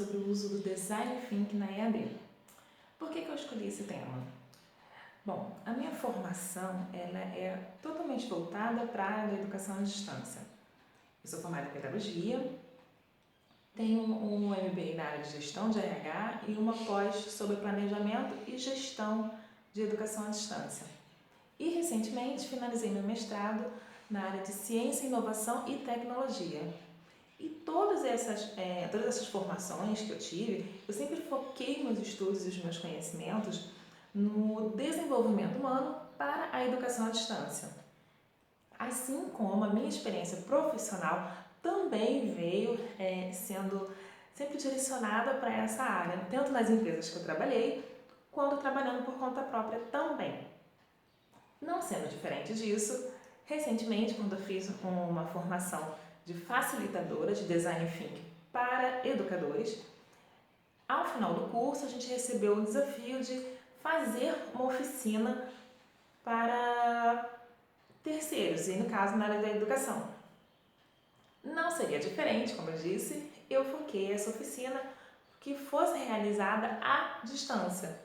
Sobre o uso do Design Thinking na EAD. Por que eu escolhi esse tema? Bom, a minha formação ela é totalmente voltada para a área da educação à distância. Eu sou formada em Pedagogia, tenho um MBA na área de Gestão de RH e uma pós sobre Planejamento e Gestão de Educação à Distância. E recentemente finalizei meu mestrado na área de Ciência, Inovação e Tecnologia. E todas essas formações que eu tive, eu sempre foquei meus estudos e os meus conhecimentos no desenvolvimento humano para a educação à distância. Assim como a minha experiência profissional também veio sendo sempre direcionada para essa área, tanto nas empresas que eu trabalhei, quanto trabalhando por conta própria também. Não sendo diferente disso, recentemente, quando eu fiz uma formação de facilitadora de Design Thinking para educadores, ao final do curso a gente recebeu o desafio de fazer uma oficina para terceiros, e no caso na área da educação. Não seria diferente, como eu disse, eu foquei essa oficina que fosse realizada à distância.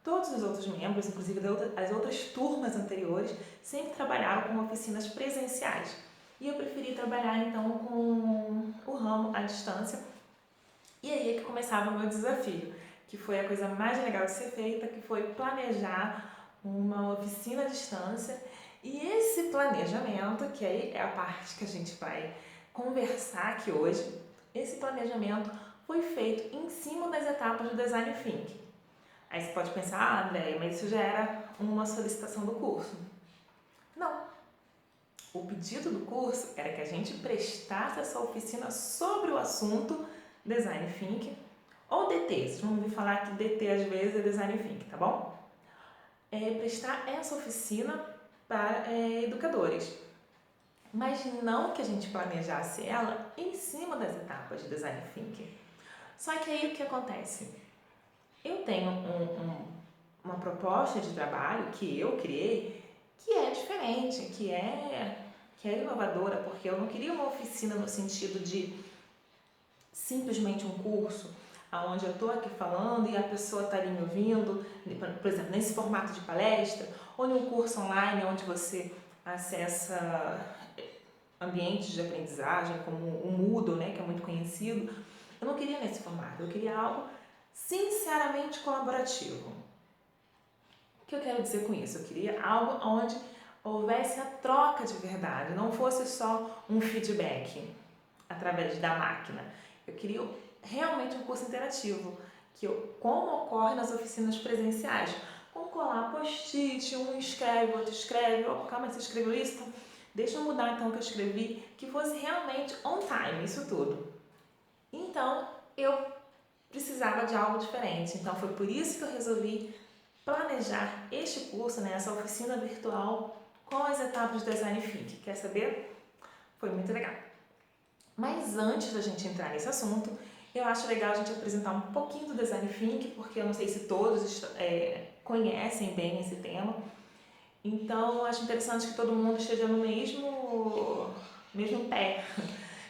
Todos os outros membros, inclusive as outras turmas anteriores, sempre trabalharam com oficinas presenciais. E eu preferi trabalhar então com o ramo à distância. E aí é que começava o meu desafio, que foi a coisa mais legal de ser feita, que foi planejar uma oficina à distância. E esse planejamento, que aí é a parte que a gente vai conversar aqui hoje, esse planejamento foi feito em cima das etapas do Design Thinking. Aí você pode pensar, André, mas isso já era uma solicitação do curso. Não. O pedido do curso era que a gente prestasse essa oficina sobre o assunto Design Thinking ou DT. Vocês vão ouvir falar que DT às vezes é Design Thinking, tá bom? Prestar essa oficina para educadores. Mas não que a gente planejasse ela em cima das etapas de Design Thinking. Só que aí o que acontece? Eu tenho uma proposta de trabalho que eu criei que é diferente, que é inovadora, porque eu não queria uma oficina no sentido de simplesmente um curso onde eu estou aqui falando e a pessoa está ali me ouvindo, por exemplo, nesse formato de palestra, ou em um curso online onde você acessa ambientes de aprendizagem, como o Moodle, né, que é muito conhecido. Eu não queria nesse formato, eu queria algo sinceramente colaborativo. O que eu quero dizer com isso? Eu queria algo onde houvesse a troca de verdade, não fosse só um feedback através da máquina. Eu queria realmente um curso interativo, como ocorre nas oficinas presenciais, com colar post-it, um escreve, outro escreve, calma, você escreveu isso? Então, deixa eu mudar então o que eu escrevi, que fosse realmente on time, isso tudo. Então, eu precisava de algo diferente, então foi por isso que eu resolvi planejar este curso, essa oficina virtual com as etapas do Design Thinking. Quer saber? Foi muito legal. Mas antes da gente entrar nesse assunto, eu acho legal a gente apresentar um pouquinho do Design Thinking, porque eu não sei se todos conhecem bem esse tema. Então, acho interessante que todo mundo esteja no mesmo pé,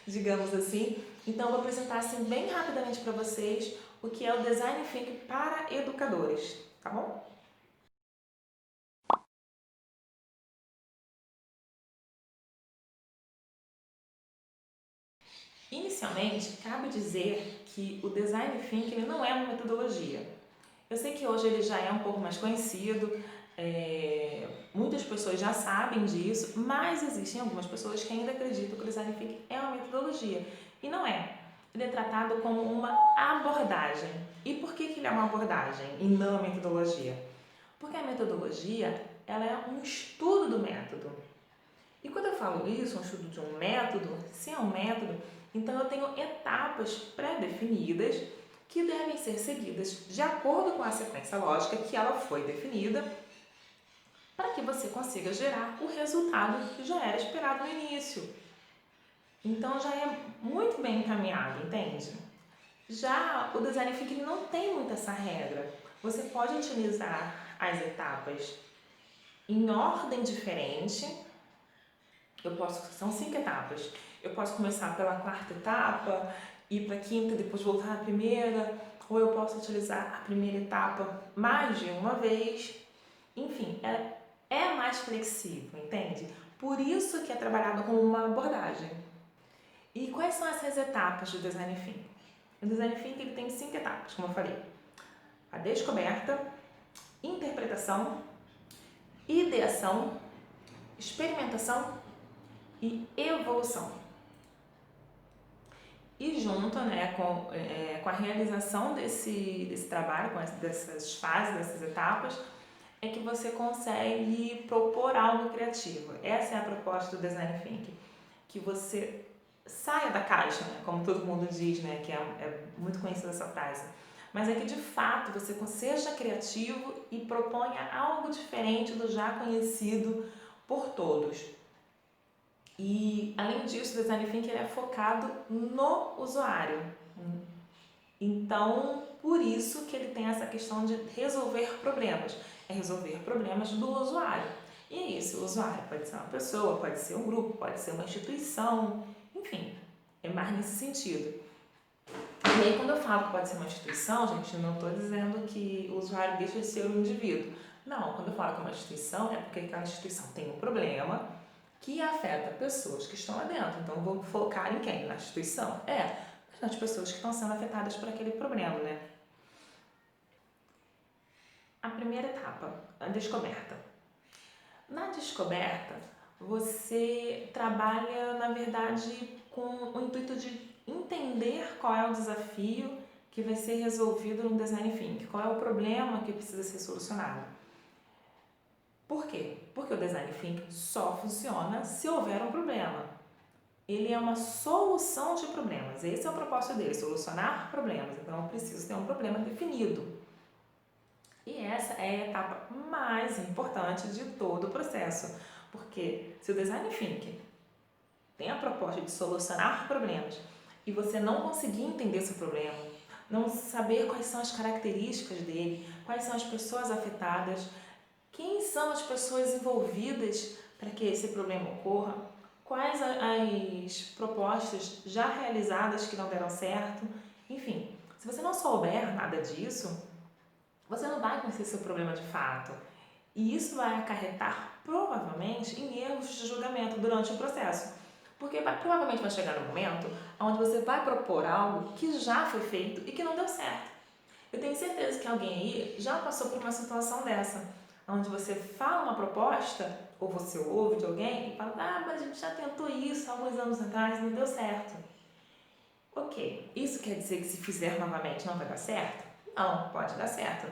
digamos assim. Então, eu vou apresentar assim bem rapidamente para vocês o que é o Design Thinking para educadores, tá bom? Inicialmente, cabe dizer que o Design Thinking ele não é uma metodologia. Eu sei que hoje ele já é um pouco mais conhecido, muitas pessoas já sabem disso, mas existem algumas pessoas que ainda acreditam que o Design Thinking é uma metodologia. E não é. Ele é tratado como uma abordagem. E por que ele é uma abordagem e não uma metodologia? Porque a metodologia ela é um estudo do método. E quando eu falo isso, um estudo de um método, se é um método, então eu tenho etapas pré-definidas que devem ser seguidas de acordo com a sequência lógica que ela foi definida para que você consiga gerar o resultado que já era esperado no início. Então já é muito bem encaminhado, entende? Já o Design Thinking não tem muito essa regra. Você pode utilizar as etapas em ordem diferente. São 5 etapas. Eu posso começar pela quarta etapa, ir para a quinta e depois voltar à primeira, ou eu posso utilizar a primeira etapa mais de uma vez. Enfim, é mais flexível, entende? Por isso que é trabalhado como uma abordagem. E quais são essas etapas do Design Thinking? O Design Thinking ele tem 5 etapas, como eu falei. A descoberta, interpretação, ideação, experimentação e evolução. E junto, né, com a realização desse trabalho, dessas fases, dessas etapas, é que você consegue propor algo criativo. Essa é a proposta do Design Thinking, que você saia da caixa, né, como todo mundo diz, né, que é muito conhecida essa frase, mas é que de fato você seja criativo e proponha algo diferente do já conhecido por todos. E além disso, o Design Thinking é focado no usuário. Então, por isso que ele tem essa questão de resolver problemas. É resolver problemas do usuário. E esse usuário pode ser uma pessoa, pode ser um grupo, pode ser uma instituição, enfim, é mais nesse sentido. E aí, quando eu falo que pode ser uma instituição, gente, eu não estou dizendo que o usuário deixa de ser um indivíduo. Não, quando eu falo que é uma instituição, é porque aquela instituição tem um problema que afeta pessoas que estão lá dentro. Então, vou focar em quem? Na instituição? Nas pessoas que estão sendo afetadas por aquele problema, né? A primeira etapa, a descoberta. Na descoberta, você trabalha, na verdade, com o intuito de entender qual é o desafio que vai ser resolvido no Design Thinking, qual é o problema que precisa ser solucionado. Por quê? Porque o Design Thinking só funciona se houver um problema. Ele é uma solução de problemas. Esse é o propósito dele, solucionar problemas. Então, eu preciso ter um problema definido. E essa é a etapa mais importante de todo o processo. Porque se o Design Thinking tem a proposta de solucionar problemas e você não conseguir entender esse problema, não saber quais são as características dele, quais são as pessoas afetadas, quem são as pessoas envolvidas para que esse problema ocorra, quais as propostas já realizadas que não deram certo, enfim, se você não souber nada disso, você não vai conhecer seu problema de fato. E isso vai acarretar, provavelmente, em erros de julgamento durante o processo. Porque provavelmente vai chegar no momento onde você vai propor algo que já foi feito e que não deu certo. Eu tenho certeza que alguém aí já passou por uma situação dessa, onde você fala uma proposta, ou você ouve de alguém e fala, mas a gente já tentou isso há alguns anos atrás e não deu certo. Ok, isso quer dizer que se fizer novamente não vai dar certo? Não, pode dar certo.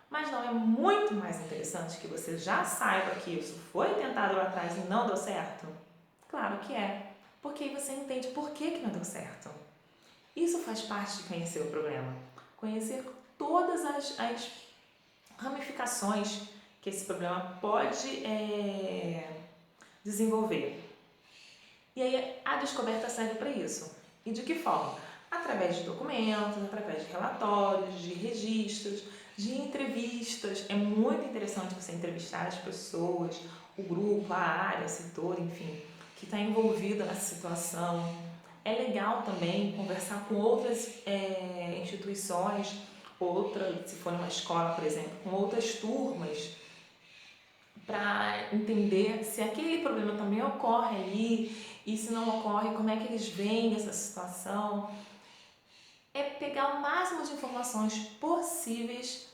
Mas não é muito mais interessante que você já saiba que isso foi tentado lá atrás e não deu certo? Claro que é, porque aí você entende por que não deu certo. Isso faz parte de conhecer o problema. Conhecer todas as ramificações que esse problema pode desenvolver. E aí a descoberta serve para isso. E de que forma? Através de documentos, através de relatórios, de registros, de entrevistas. É muito interessante você entrevistar as pessoas, o grupo, a área, o setor, enfim, que está envolvido nessa situação. É legal também conversar com outras instituições, se for numa escola, por exemplo, com outras turmas, para entender se aquele problema também ocorre ali e se não ocorre, como é que eles veem essa situação. É pegar o máximo de informações possíveis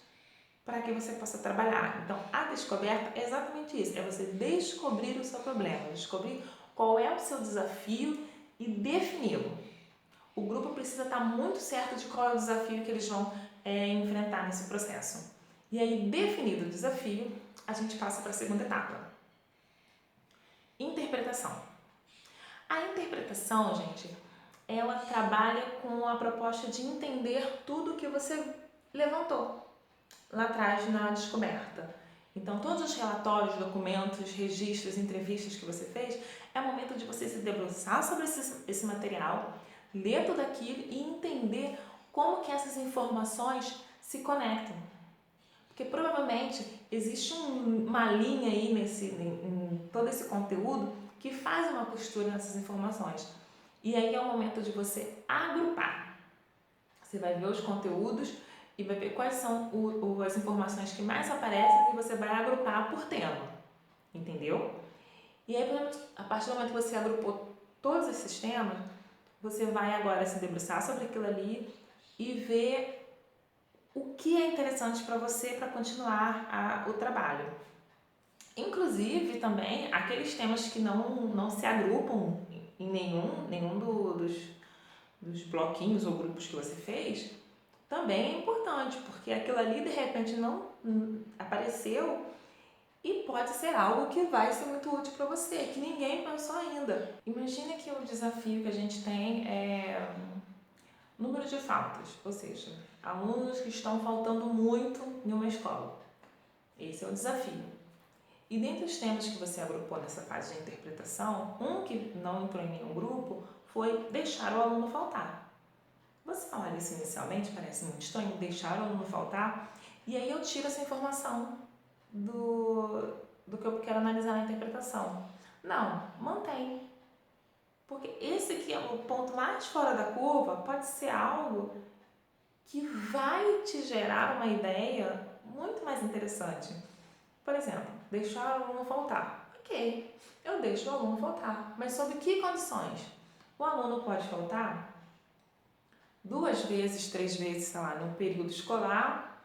para que você possa trabalhar. Então, a descoberta é exatamente isso, é você descobrir o seu problema, descobrir qual é o seu desafio e defini-lo. O grupo precisa estar muito certo de qual é o desafio que eles vão enfrentar nesse processo. E aí, definido o desafio, a gente passa para a segunda etapa. Interpretação. A interpretação, gente, ela trabalha com a proposta de entender tudo que você levantou lá atrás na descoberta. Então, todos os relatórios, documentos, registros, entrevistas que você fez, é o momento de você se debruçar sobre esse material, ler tudo aquilo e entender como que essas informações se conectam. Porque provavelmente existe uma linha aí em todo esse conteúdo que faz uma costura nessas informações. E aí é o momento de você agrupar. Você vai ver os conteúdos e vai ver quais são as informações que mais aparecem e você vai agrupar por tema, entendeu? E aí, a partir do momento que você agrupou todos esses temas, você vai agora se debruçar sobre aquilo ali e ver o que é interessante para você para continuar o trabalho. Inclusive, também, aqueles temas que não se agrupam em nenhum dos bloquinhos ou grupos que você fez, também é importante, porque aquilo ali, de repente, não apareceu e pode ser algo que vai ser muito útil para você, que ninguém pensou ainda. Imagina que o desafio que a gente tem é número de faltas, ou seja, alunos que estão faltando muito em uma escola. Esse é o desafio. E dentre os temas que você agrupou nessa fase de interpretação, um que não entrou em nenhum grupo foi deixar o aluno faltar. Você olha isso inicialmente, parece muito estranho, deixar o aluno faltar, e aí eu tiro essa informação do que eu quero analisar na interpretação. Não, mantém. Porque esse aqui é o ponto mais fora da curva, pode ser algo que vai te gerar uma ideia muito mais interessante. Por exemplo, deixar o aluno faltar. Ok, eu deixo o aluno faltar, mas sob que condições? O aluno pode faltar 2 vezes, 3 vezes, sei lá, no período escolar,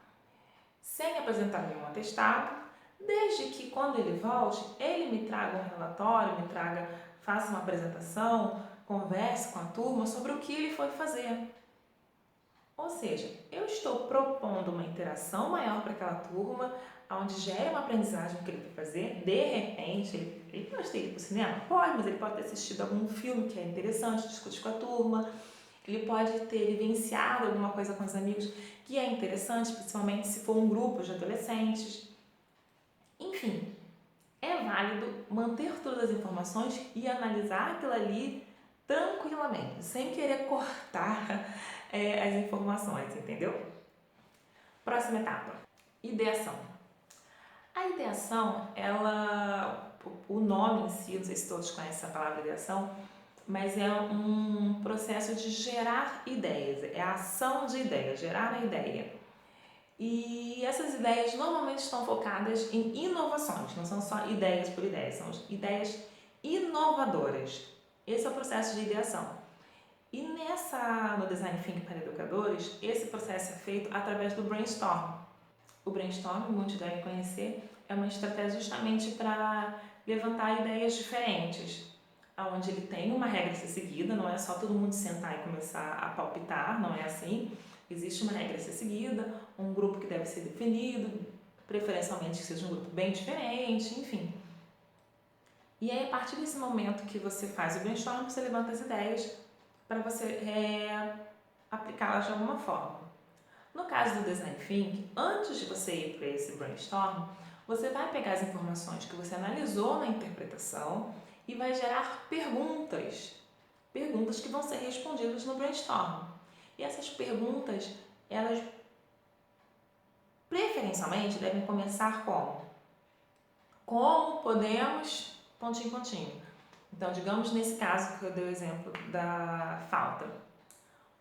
sem apresentar nenhum atestado, desde que quando ele volte, ele me traga um relatório, faça uma apresentação, converse com a turma sobre o que ele foi fazer. Ou seja, eu estou propondo uma interação maior para aquela turma, onde gere uma aprendizagem que ele vai fazer. De repente, ele pode ter ido para o cinema? Pode, mas ele pode ter assistido algum filme que é interessante, discutir com a turma. Ele pode ter vivenciado alguma coisa com os amigos que é interessante, principalmente se for um grupo de adolescentes. Enfim, é válido manter todas as informações e analisar aquilo ali tranquilamente, sem querer cortar as informações, entendeu? Próxima etapa, ideação. A ideação, o nome em si, não sei se todos conhecem a palavra ideação, mas é um processo de gerar ideias, é a ação de ideias, gerar a ideia. E essas ideias normalmente estão focadas em inovações, não são só ideias por ideias, são ideias inovadoras. Esse é o processo de ideação. E no Design Thinking para Educadores, esse processo é feito através do brainstorm. O brainstorm, muitos devem conhecer, é uma estratégia justamente para levantar ideias diferentes, onde ele tem uma regra a ser seguida, não é só todo mundo sentar e começar a palpitar, não é assim. Existe uma regra a ser seguida, um grupo que deve ser definido, preferencialmente que seja um grupo bem diferente, enfim. E aí, a partir desse momento que você faz o brainstorm, você levanta as ideias para você aplicá-las de alguma forma. No caso do Design Thinking, antes de você ir para esse brainstorm, você vai pegar as informações que você analisou na interpretação e vai gerar perguntas que vão ser respondidas no brainstorm. E essas perguntas, elas preferencialmente devem começar como? Como podemos... pontinho, pontinho. Então, digamos nesse caso que eu dei o exemplo da falta.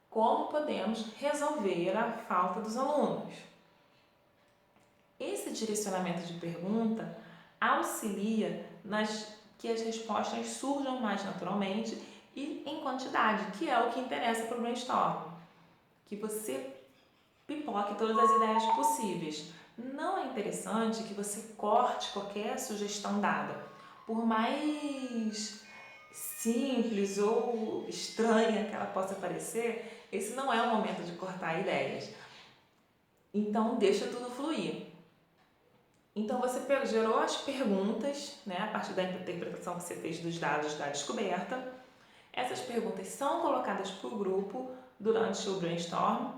Como podemos resolver a falta dos alunos? Esse direcionamento de pergunta auxilia que as respostas surjam mais naturalmente e em quantidade, que é o que interessa para o brainstorm. Que você pipoque todas as ideias possíveis. Não é interessante que você corte qualquer sugestão dada, por mais simples ou estranha que ela possa parecer, esse não é o momento de cortar ideias. Então, deixa tudo fluir. Então, você gerou as perguntas, né, a partir da interpretação que você fez dos dados da descoberta. Essas perguntas são colocadas para o grupo durante o brainstorm.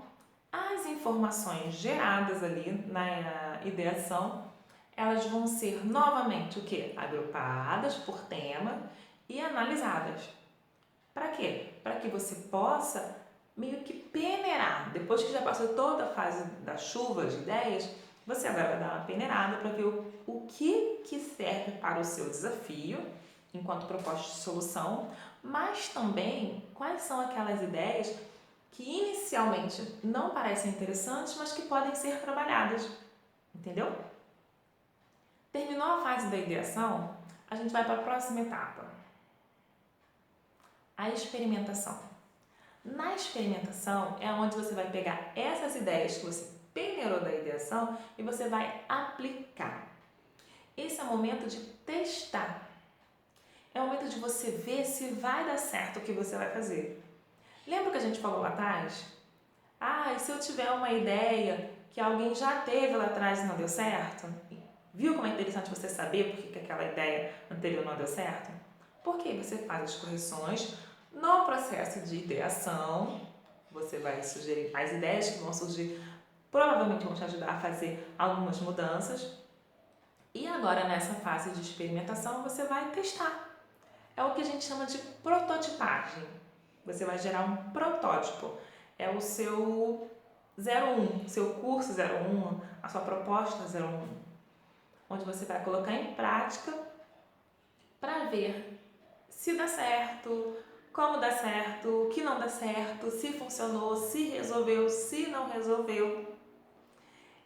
As informações geradas ali na ideação, elas vão ser novamente o quê? Agrupadas por tema e analisadas. Para quê? Para que você possa meio que peneirar. Depois que já passou toda a fase da chuva de ideias, você agora vai dar uma peneirada para ver o que serve para o seu desafio, enquanto proposta de solução, mas também quais são aquelas ideias que inicialmente não parecem interessantes, mas que podem ser trabalhadas, entendeu? Terminou a fase da ideação, a gente vai para a próxima etapa, a experimentação. Na experimentação é onde você vai pegar essas ideias que você peneirou da ideação e você vai aplicar. Esse é o momento de testar. É o momento de você ver se vai dar certo o que você vai fazer. Lembra que a gente falou lá atrás? Ah, e se eu tiver uma ideia que alguém já teve lá atrás e não deu certo? Viu como é interessante você saber por que aquela ideia anterior não deu certo? Porque você faz as correções no processo de ideação, você vai sugerir as ideias que vão surgir, provavelmente vão te ajudar a fazer algumas mudanças. E agora, nessa fase de experimentação, você vai testar. É o que a gente chama de prototipagem. Você vai gerar um protótipo. É o seu 01, seu curso 01, a sua proposta 01, onde você vai colocar em prática para ver se dá certo, como dá certo, o que não dá certo, se funcionou, se resolveu, se não resolveu.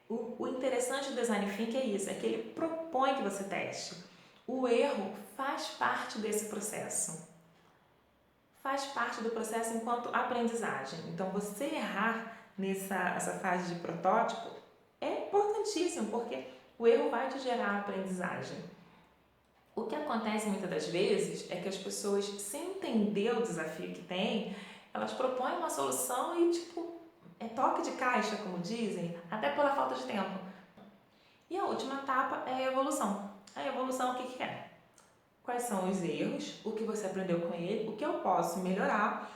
O interessante do Design Thinking é isso, é que ele propõe que você teste. O erro faz parte desse processo. Faz parte do processo enquanto aprendizagem. Então, você errar nessa fase de protótipo é importantíssimo, porque o erro vai te gerar aprendizagem. O que acontece muitas das vezes é que as pessoas, sem entender o desafio que tem, elas propõem uma solução e, é toque de caixa, como dizem, até pela falta de tempo. E a última etapa é a evolução. A evolução, o que é? Quais são os erros, o que você aprendeu com ele, o que eu posso melhorar,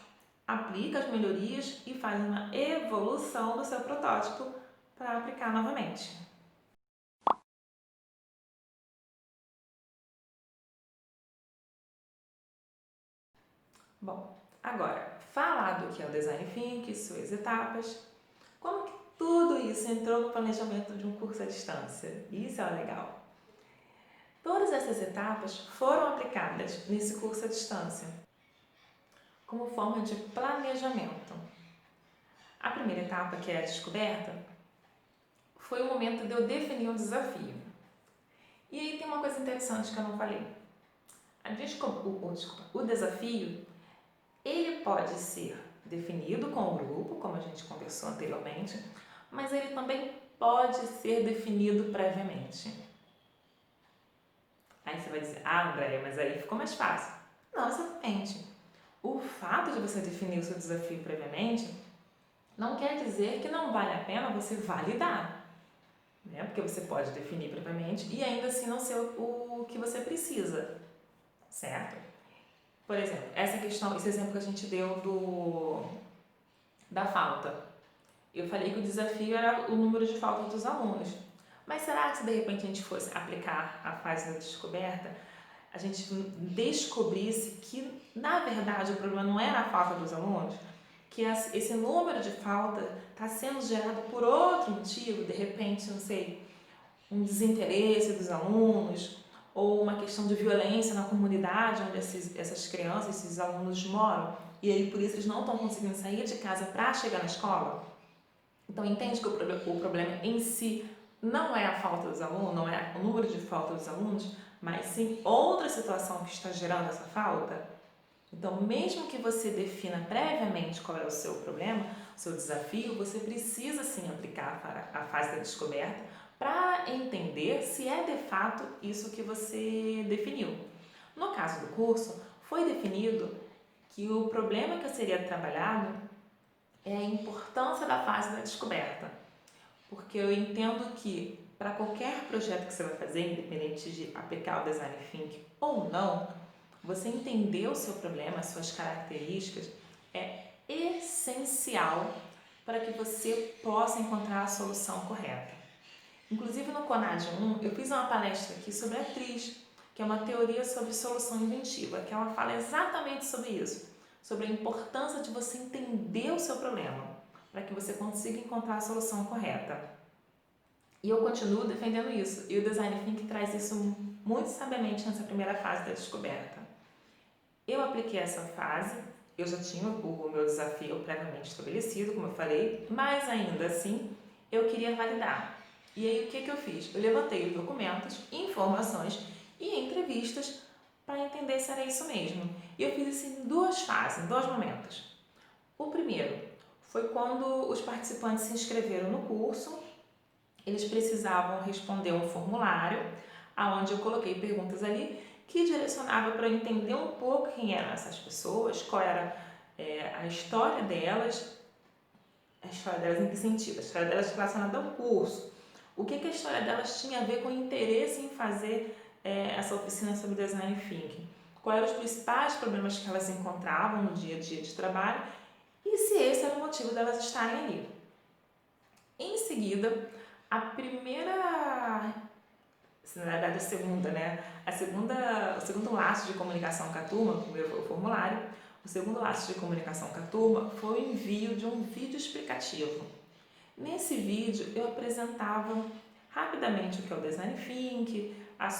aplica as melhorias e faz uma evolução do seu protótipo para aplicar novamente. Bom, agora, falado o que é o Design Thinking, suas etapas, como que tudo isso entrou no planejamento de um curso à distância? Isso é legal. Todas essas etapas foram aplicadas nesse curso à distância, como forma de planejamento. A primeira etapa, que é a descoberta, foi o momento de eu definir um desafio. E aí tem uma coisa interessante que eu não falei. O desafio, ele pode ser definido com o grupo, como a gente conversou anteriormente, mas ele também pode ser definido previamente. Aí você vai dizer, Andréia, mas aí ficou mais fácil. Não, exatamente. O fato de você definir o seu desafio previamente não quer dizer que não vale a pena você validar, né? Porque você pode definir previamente e ainda assim não ser o que você precisa, certo? Por exemplo, esse exemplo que a gente deu da falta. Eu falei que o desafio era o número de faltas dos alunos. Mas será que se de repente a gente fosse aplicar a fase da descoberta, a gente descobrisse que, na verdade, o problema não era a falta dos alunos, que esse número de falta está sendo gerado por outro motivo, de repente, não sei, um desinteresse dos alunos ou uma questão de violência na comunidade onde essas crianças, esses alunos moram, e aí por isso eles não estão conseguindo sair de casa para chegar na escola? Então, entende que o problema em si não é a falta dos alunos, não é o número de falta dos alunos, mas sim outra situação que está gerando essa falta? Então, mesmo que você defina previamente qual é o seu problema, o seu desafio, você precisa sim aplicar a fase da descoberta para entender se é de fato isso que você definiu. No caso do curso, foi definido que o problema que seria trabalhado é a importância da fase da descoberta, porque eu entendo que para qualquer projeto que você vai fazer, independente de aplicar o Design Thinking ou não, você entender o seu problema, as suas características, é essencial para que você possa encontrar a solução correta. Inclusive no CONAD 1, eu fiz uma palestra aqui sobre a atriz, que é uma teoria sobre solução inventiva, que ela fala exatamente sobre isso, sobre a importância de você entender o seu problema, para que você consiga encontrar a solução correta. E eu continuo defendendo isso, e o Design Thinking traz isso muito sabiamente nessa primeira fase da descoberta. Eu apliquei essa fase, eu já tinha o meu desafio previamente estabelecido, como eu falei, mas ainda assim eu queria validar. E aí o que eu fiz? Eu levantei os documentos, informações e entrevistas para entender se era isso mesmo. E eu fiz isso em duas fases, em dois momentos. O primeiro foi quando os participantes se inscreveram no curso, eles precisavam responder um formulário, onde eu coloquei perguntas ali que direcionava para eu entender um pouco quem eram essas pessoas, qual era a história delas em que sentido? A história delas relacionada ao curso. O que a história delas tinha a ver com o interesse em fazer essa oficina sobre design thinking? Quais eram os principais problemas que elas encontravam no dia a dia de trabalho e se esse era o motivo delas estarem ali. Em seguida, na verdade a segunda, né? O segundo laço de comunicação com a turma, o primeiro foi o formulário, o segundo laço de comunicação com a turma foi o envio de um vídeo explicativo. Nesse vídeo eu apresentava rapidamente o que é o Design Thinking, o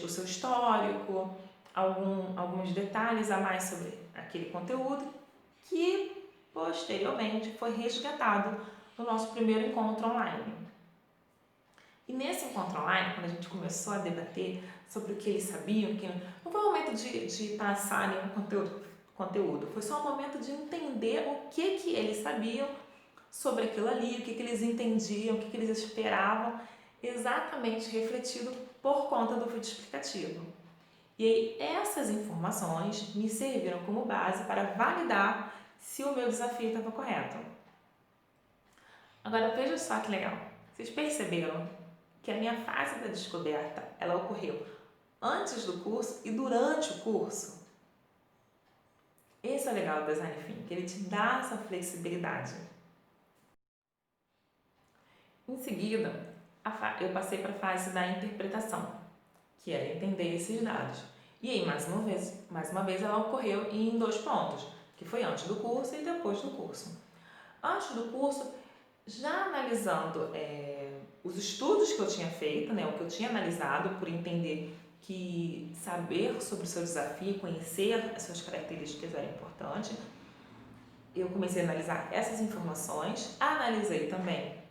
seu histórico, alguns detalhes a mais sobre aquele conteúdo que posteriormente foi resgatado no nosso primeiro encontro online. E nesse encontro online, quando a gente começou a debater sobre o que eles sabiam, que não foi um momento de passar nenhum conteúdo, foi só um momento de entender o que eles sabiam sobre aquilo ali, o que eles entendiam, o que eles esperavam, exatamente refletido por conta do vídeo explicativo. E aí essas informações me serviram como base para validar se o meu desafio estava correto. Agora veja só que legal, vocês perceberam que a minha fase da descoberta ela ocorreu antes do curso e durante o curso? Esse é o legal do Design Thinking, que ele te dá essa flexibilidade. Em seguida, eu passei para a fase da interpretação, que era entender esses dados. E aí, mais uma vez ela ocorreu em dois pontos, que foi antes do curso e depois do curso. Antes do curso, já analisando os estudos que eu tinha feito, né, o que eu tinha analisado por entender que saber sobre o seu desafio, conhecer as suas características era importante, eu comecei a analisar essas informações, analisei também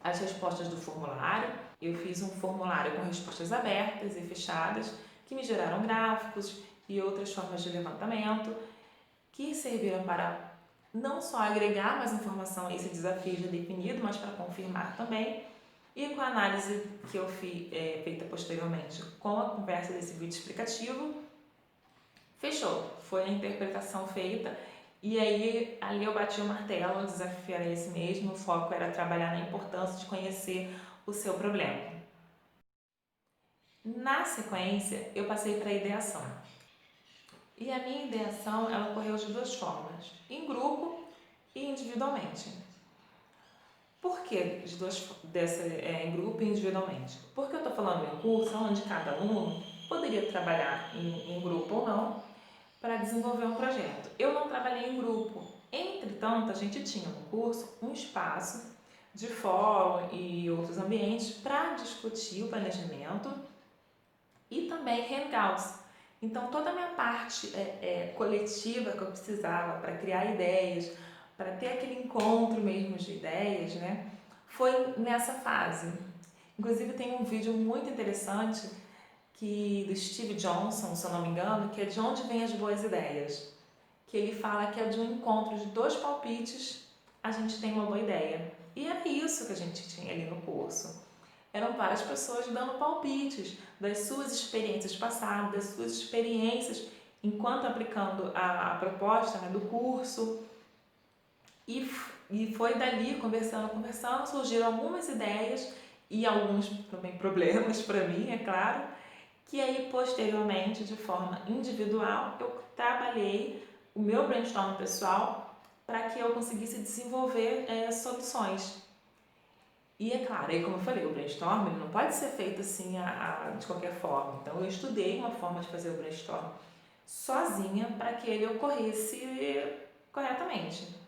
as respostas do formulário. Eu fiz um formulário com respostas abertas e fechadas que me geraram gráficos e outras formas de levantamento que serviram para não só agregar mais informação a esse desafio já definido, mas para confirmar também. E com a análise que eu fiz, feita posteriormente com a conversa desse vídeo explicativo, fechou. Foi a interpretação feita e aí ali eu bati o martelo, o desafio era esse mesmo, o foco era trabalhar na importância de conhecer o seu problema. Na sequência, eu passei para a ideação. E a minha ideação, ela ocorreu de duas formas, em grupo e individualmente. Por que em grupo e individualmente? Porque eu estou falando em um curso onde cada aluno poderia trabalhar em grupo ou não para desenvolver um projeto. Eu não trabalhei em grupo. Entretanto, a gente tinha no curso um espaço de fórum e outros ambientes para discutir o planejamento e também hangouts. Então, toda a minha parte coletiva que eu precisava para criar ideias, para ter aquele encontro mesmo de ideias, né, foi nessa fase. Inclusive, tem um vídeo muito interessante do Steve Johnson, se eu não me engano, que é de onde vêm as boas ideias. Que ele fala que é de um encontro de dois palpites, a gente tem uma boa ideia. E era isso que a gente tinha ali no curso. Eram várias pessoas dando palpites das suas experiências passadas, das suas experiências enquanto aplicando a proposta, né, do curso. E foi dali, conversando, surgiram algumas ideias e alguns também problemas para mim, é claro, que aí posteriormente, de forma individual, eu trabalhei o meu brainstorm pessoal para que eu conseguisse desenvolver soluções. E é claro, aí como eu falei, o brainstorm ele não pode ser feito assim de qualquer forma. Então eu estudei uma forma de fazer o brainstorm sozinha para que ele ocorresse corretamente.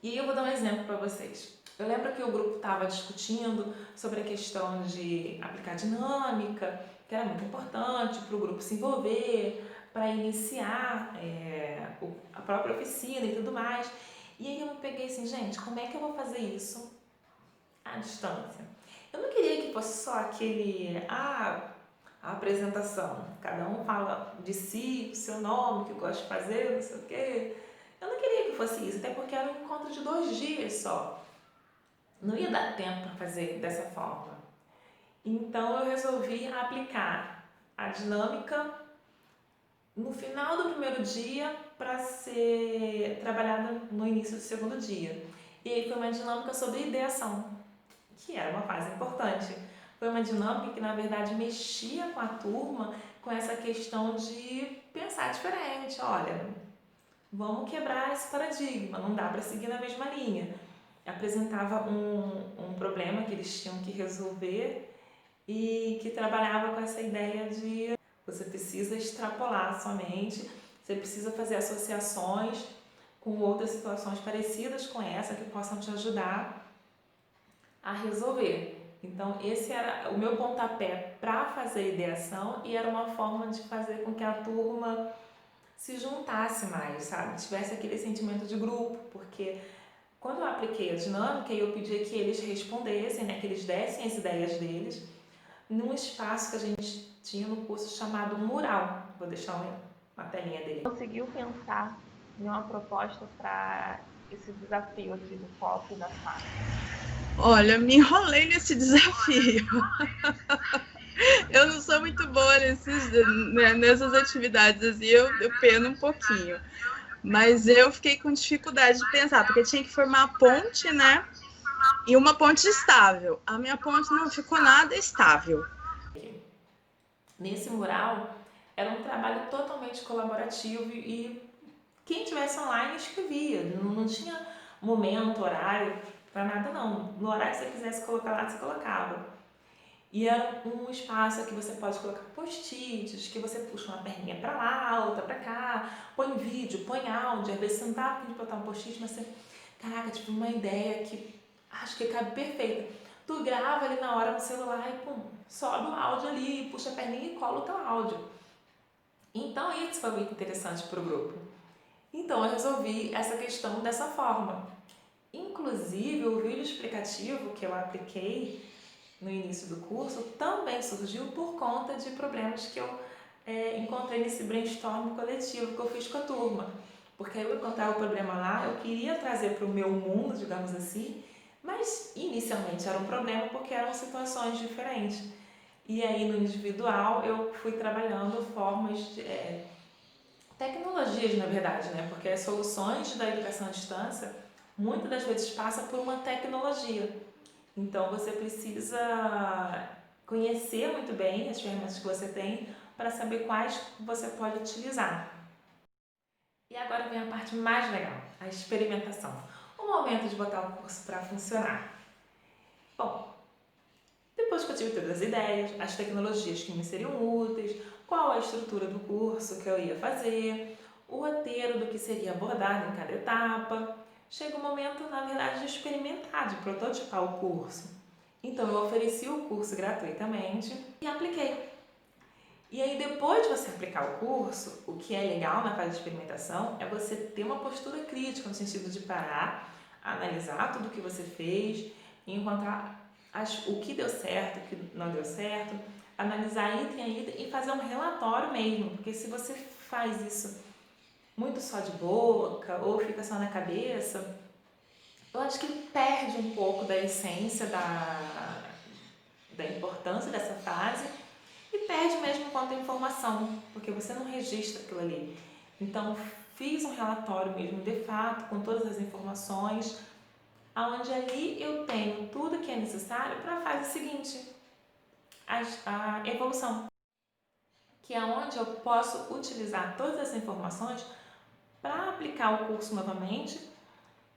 E aí eu vou dar um exemplo para vocês. Eu lembro que o grupo estava discutindo sobre a questão de aplicar dinâmica, que era muito importante para o grupo se envolver, para iniciar a própria oficina e tudo mais. E aí eu me peguei assim, gente, como é que eu vou fazer isso à distância? Eu não queria que fosse só a apresentação. Cada um fala de si, o seu nome, o que gosta de fazer, não sei o quê. Eu não queria que fosse isso, até porque era um encontro de 2 dias só. Não ia dar tempo para fazer dessa forma. Então eu resolvi aplicar a dinâmica no final do primeiro dia para ser trabalhada no início do segundo dia. E aí foi uma dinâmica sobre ideação, que era uma fase importante. Foi uma dinâmica que, na verdade, mexia com a turma com essa questão de pensar diferente. Olha, vamos quebrar esse paradigma, não dá para seguir na mesma linha. Apresentava um problema que eles tinham que resolver e que trabalhava com essa ideia de você precisa extrapolar sua mente, você precisa fazer associações com outras situações parecidas com essa que possam te ajudar a resolver. Então, esse era o meu pontapé para fazer a ideação e era uma forma de fazer com que a turma se juntasse mais, sabe? Tivesse aquele sentimento de grupo, porque quando eu apliquei a dinâmica, eu pedia que eles respondessem, né, que eles dessem as ideias deles, num espaço que a gente tinha no curso chamado Mural. Vou deixar uma telinha dele. Conseguiu pensar em uma proposta para esse desafio aqui do foco e da fala? Olha, me enrolei nesse desafio. Eu não sou muito boa nessas atividades, assim, eu peno um pouquinho. Mas eu fiquei com dificuldade de pensar, porque tinha que formar a ponte, né? E uma ponte estável. A minha ponte não ficou nada estável. Nesse mural, era um trabalho totalmente colaborativo e quem tivesse online escrevia, não tinha momento, horário, para nada não. No horário que você quisesse colocar lá, você colocava. E era um espaço que você pode colocar post-its, que você puxa uma perninha para lá, outra para cá, põe vídeo, põe áudio, às vezes você não tá afim de botar um post-it, mas você, caraca, tipo uma ideia que acho que cabe perfeita. Tu grava ali na hora no celular e pum, sobe o áudio ali, puxa a perninha e cola o teu áudio. Então isso foi muito interessante para o grupo. Então eu resolvi essa questão dessa forma. Inclusive o vídeo explicativo que eu apliquei no início do curso também surgiu por conta de problemas que eu encontrei nesse brainstorm coletivo que eu fiz com a turma. Porque eu encontrava o problema lá, eu queria trazer para o meu mundo, digamos assim, mas inicialmente era um problema porque eram situações diferentes. E aí no individual eu fui trabalhando formas de tecnologias, na verdade, né? Porque as soluções da educação à distância muitas das vezes passa por uma tecnologia. Então você precisa conhecer muito bem as ferramentas que você tem para saber quais você pode utilizar. E agora vem a parte mais legal, a experimentação. O momento de botar o curso para funcionar. Bom, depois que eu tive todas as ideias, as tecnologias que me seriam úteis, qual a estrutura do curso que eu ia fazer, o roteiro do que seria abordado em cada etapa, chega o momento, na verdade, de experimentar, de prototipar o curso. Então eu ofereci o curso gratuitamente e apliquei. E aí depois de você aplicar o curso, o que é legal na fase de experimentação é você ter uma postura crítica, no sentido de parar, analisar tudo o que você fez e encontrar o que deu certo, o que não deu certo, analisar item a item e fazer um relatório mesmo, porque se você faz isso muito só de boca ou fica só na cabeça, eu acho que perde um pouco da essência da importância dessa fase e perde mesmo quanto à informação, porque você não registra aquilo ali. Então, fiz um relatório mesmo de fato, com todas as informações, onde ali eu tenho tudo que é necessário para a fase seguinte, a evolução, que é onde eu posso utilizar todas essas informações para aplicar o curso novamente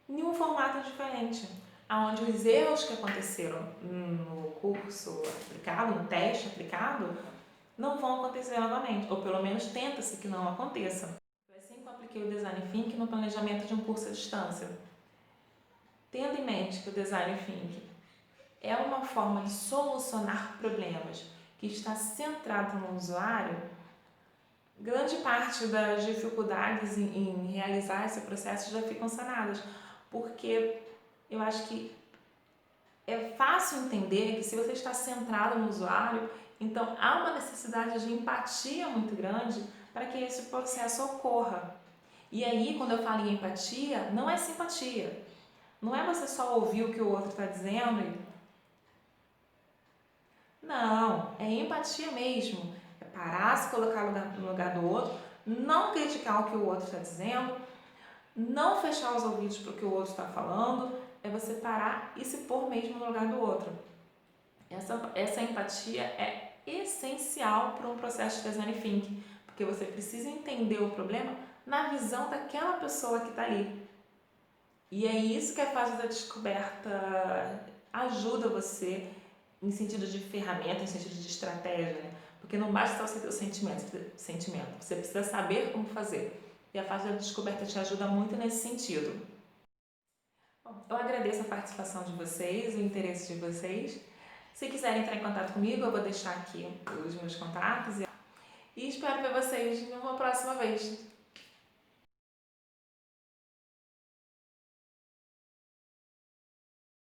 em um formato diferente, onde os erros que aconteceram no curso aplicado, no teste aplicado, não vão acontecer novamente, ou pelo menos tenta-se que não aconteça. Foi assim que eu apliquei o Design Thinking no planejamento de um curso à distância. Tendo em mente que o Design Thinking é uma forma de solucionar problemas que está centrado no usuário, grande parte das dificuldades em realizar esse processo já ficam sanadas, porque eu acho que é fácil entender que se você está centrado no usuário, então há uma necessidade de empatia muito grande para que esse processo ocorra. E aí, quando eu falo em empatia, não é simpatia. Não é você só ouvir o que o outro está dizendo e... Não, é empatia mesmo. É parar, se colocar no lugar do outro, não criticar o que o outro está dizendo, não fechar os ouvidos para o que o outro está falando, é você parar e se pôr mesmo no lugar do outro. Essa empatia é essencial para um processo de design thinking, porque você precisa entender o problema na visão daquela pessoa que está ali. E é isso que a fase da descoberta ajuda você em sentido de ferramenta, em sentido de estratégia, né? Porque não basta você ter o sentimento, você precisa saber como fazer. E a fase da descoberta te ajuda muito nesse sentido. Bom, eu agradeço a participação de vocês, o interesse de vocês. Se quiserem entrar em contato comigo, eu vou deixar aqui os meus contatos e espero ver vocês numa próxima vez.